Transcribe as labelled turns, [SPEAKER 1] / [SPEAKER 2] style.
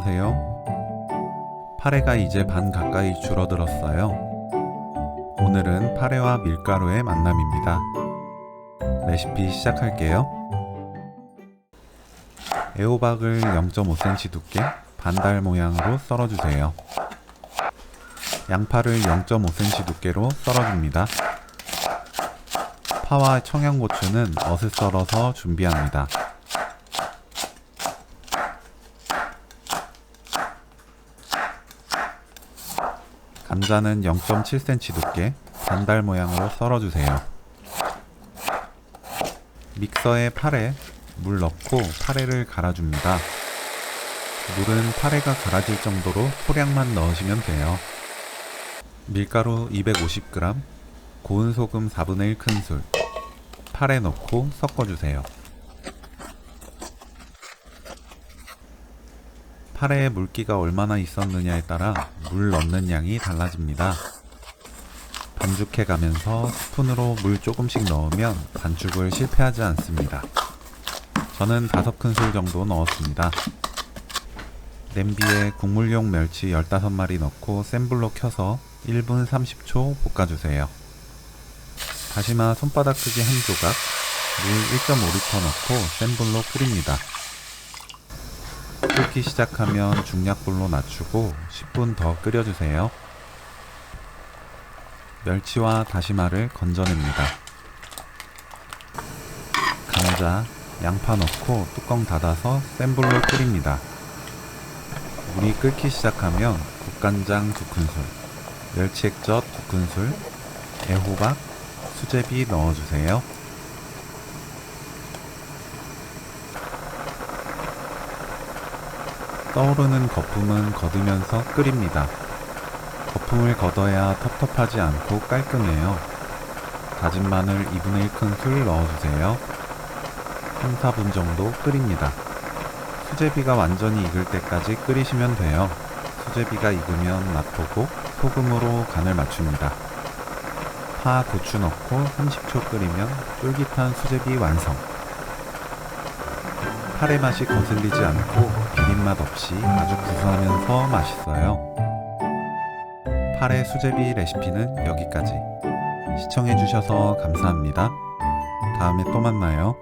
[SPEAKER 1] 안녕하세요. 파래가 이제 반 가까이 줄어들었어요. 오늘은 파래와 밀가루의 만남입니다. 레시피 시작할게요. 애호박을 0.5cm 두께 반달 모양으로 썰어주세요. 양파를 0.5cm 두께로 썰어줍니다. 파와 청양고추는 어슷 썰어서 준비합니다. 감자는 0.7cm 두께 반달 모양으로 썰어주세요. 믹서에 파래, 물 넣고 파래를 갈아줍니다. 물은 파래가 갈아질 정도로 소량만 넣으시면 돼요. 밀가루 250g, 고운 소금 4분의 1 큰술, 파래 넣고 섞어주세요. 파래에 물기가 얼마나 있었느냐에 따라 물 넣는 양이 달라집니다. 반죽해 가면서 스푼으로 물 조금씩 넣으면 반죽을 실패하지 않습니다. 저는 5큰술 정도 넣었습니다. 냄비에 국물용 멸치 15마리 넣고 센 불로 켜서 1분 30초 볶아주세요. 다시마 손바닥 크기 한 조각, 물 1.5L 넣고 센 불로 끓입니다. 끓기 시작하면 중약불로 낮추고 10분 더 끓여주세요. 멸치와 다시마를 건져냅니다. 감자, 양파 넣고 뚜껑 닫아서 센 불로 끓입니다. 물이 끓기 시작하면 국간장 2큰술, 멸치액젓 2큰술, 애호박, 수제비 넣어주세요. 떠오르는 거품은 걷으면서 끓입니다. 거품을 걷어야 텁텁하지 않고 깔끔해요. 다진 마늘 2분의 1 큰술 넣어주세요. 3, 4분 정도 끓입니다. 수제비가 완전히 익을 때까지 끓이시면 돼요. 수제비가 익으면 맛보고 소금으로 간을 맞춥니다. 파, 고추 넣고 30초 끓이면 쫄깃한 수제비 완성. 파래 맛이 거슬리지 않고 비린맛 없이 아주 구수하면서 맛있어요. 파래 수제비 레시피는 여기까지. 시청해주셔서 감사합니다. 다음에 또 만나요.